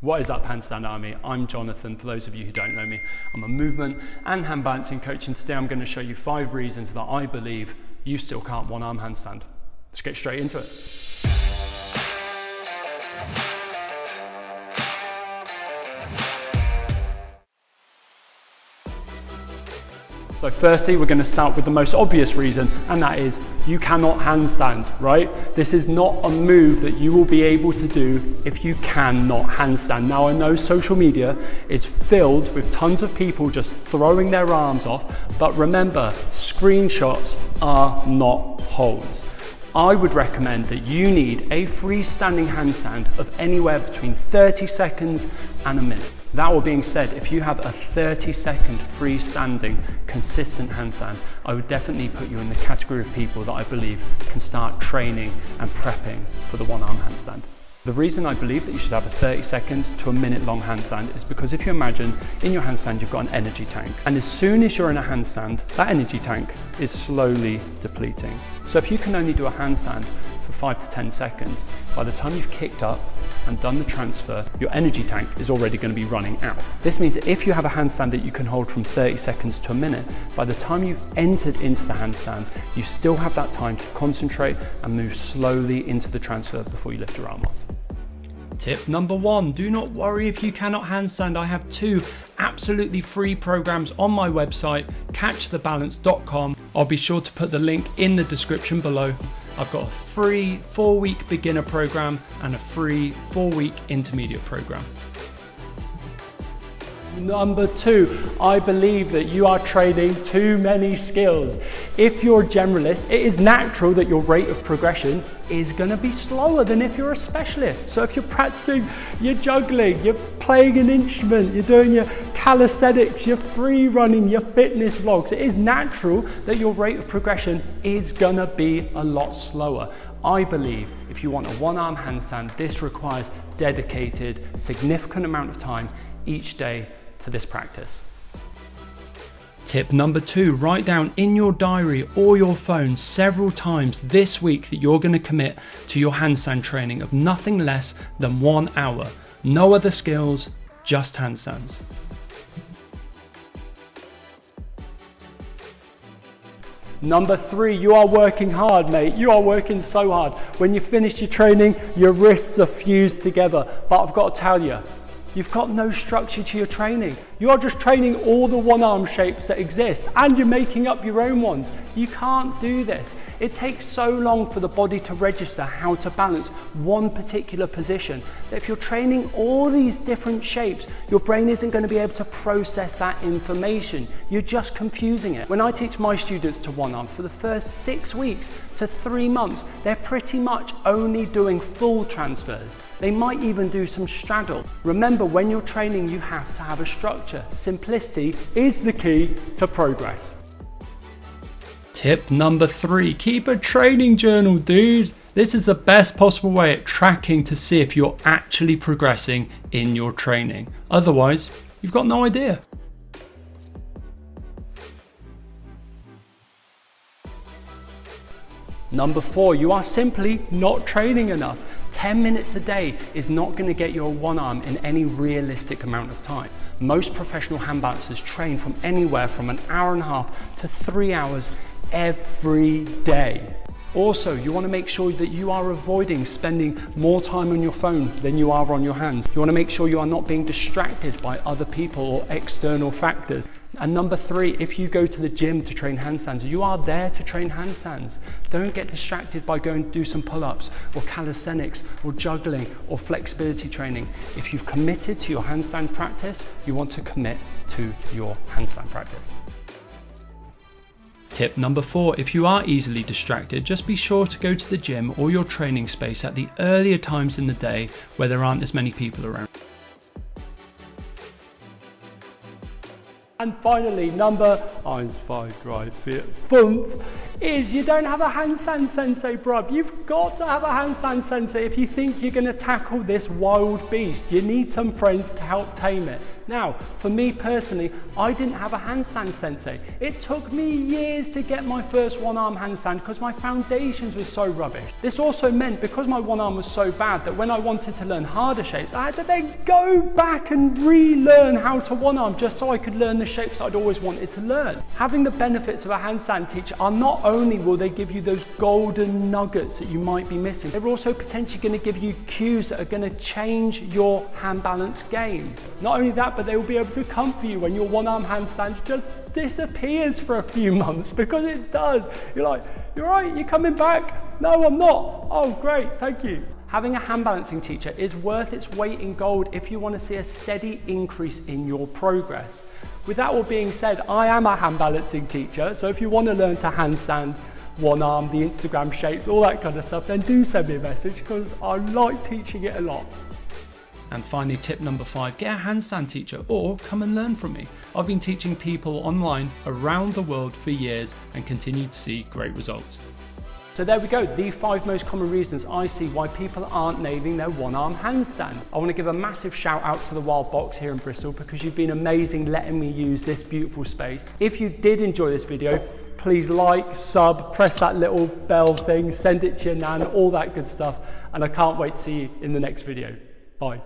What is up, Handstand Army? I'm Jonathan, for those of you who don't know me. I'm a movement and hand balancing coach, and today I'm going to show you 5 reasons that I believe you still can't one arm handstand. Let's get straight into it. So firstly, we're going to start with the most obvious reason, and that is you cannot handstand, right? This is not a move that you will be able to do if you cannot handstand. Now, I know social media is filled with tons of people just throwing their arms off, but remember, screenshots are not holds. I would recommend that you need a freestanding handstand of anywhere between 30 seconds and a minute. That all being said, if you have a 30-second freestanding consistent handstand, I would definitely put you in the category of people that I believe can start training and prepping for the one arm handstand. The reason I believe that you should have a 30-second to a minute long handstand is because if you imagine in your handstand you've got an energy tank, and as soon as you're in a handstand, that energy tank is slowly depleting. So if you can only do a handstand for 5 to 10 seconds, by the time you've kicked up and done the transfer, your energy tank is already going to be running out. This means that if you have a handstand that you can hold from 30 seconds to a minute, by the time you've entered into the handstand, you still have that time to concentrate and move slowly into the transfer before you lift your arm off. Tip number 1, do not worry if you cannot handstand. I have 2 absolutely free programs on my website, catchthebalance.com. I'll be sure to put the link in the description below. I've got a free 4-week beginner program and a free 4-week intermediate program. Number 2, I believe that you are training too many skills. If you're a generalist, it is natural that your rate of progression is going to be slower than if you're a specialist. So if you're practicing, you're juggling, you're playing an instrument, you're doing your calisthenics, you're free running, your fitness vlogs, it is natural that your rate of progression is going to be a lot slower. I believe if you want a one arm handstand, this requires dedicated, significant amount of time each day to this practice. Tip number 2, write down in your diary or your phone several times this week that you're going to commit to your handstand training of nothing less than 1 hour. No other skills, just handstands. Number 3, you are working hard, mate. You are working so hard. When you finish your training, your wrists are fused together. But I've got to tell you, you've got no structure to your training. You are just training all the one arm shapes that exist, and you're making up your own ones. You can't do this. It takes so long for the body to register how to balance one particular position that if you're training all these different shapes, your brain isn't going to be able to process that information. You're just confusing it. When I teach my students to one arm, for the first 6 weeks to 3 months, they're pretty much only doing full transfers. They might even do some straddle. Remember, when you're training, you have to have a structure. Simplicity is the key to progress. Tip number 3, keep a training journal, dude. This is the best possible way at tracking to see if you're actually progressing in your training. Otherwise, you've got no idea. Number 4, you are simply not training enough. 10 minutes a day is not going to get your one arm in any realistic amount of time. Most professional hand balancers train from anywhere from an hour and a half to 3 hours every day. Also, you want to make sure that you are avoiding spending more time on your phone than you are on your hands. You want to make sure you are not being distracted by other people or external factors. And number 3, if you go to the gym to train handstands, you are there to train handstands. Don't get distracted by going to do some pull-ups or calisthenics or juggling or flexibility training. If you've committed to your handstand practice, you want to commit to your handstand practice. Tip number 4, if you are easily distracted, just be sure to go to the gym or your training space at the earlier times in the day where there aren't as many people around. And finally, number 1, 2, 3, 4, 5, is you don't have a handstand sensei, bruv. You've got to have a handstand sensei if you think you're going to tackle this wild beast. You need some friends to help tame it. Now, for me personally, I didn't have a handstand sensei. It took me years to get my first one-arm handstand because my foundations were so rubbish. This also meant, because my one arm was so bad, that when I wanted to learn harder shapes, I had to then go back and relearn how to one-arm just so I could learn the shapes I'd always wanted to learn. Having the benefits of a handstand teacher are not only will they give you those golden nuggets that you might be missing, they're also potentially going to give you cues that are going to change your hand balance game. Not only that, but they will be able to comfort you when your one-arm handstand just disappears for a few months, because it does. You're like, you're right, you're coming back? No, I'm not. Oh, great, thank you. Having a hand balancing teacher is worth its weight in gold if you want to see a steady increase in your progress. With that all being said, I am a hand balancing teacher, so if you want to learn to handstand, one arm, the Instagram shapes, all that kind of stuff, then do send me a message, because I like teaching it a lot. And finally, tip number 5, get a handstand teacher or come and learn from me. I've been teaching people online around the world for years and continue to see great results. So there we go, the 5 most common reasons I see why people aren't nailing their one-arm handstand. I want to give a massive shout out to the WildBox here in Bristol, because you've been amazing letting me use this beautiful space. If you did enjoy this video, please like, sub, press that little bell thing, send it to your nan, all that good stuff. And I can't wait to see you in the next video. Bye.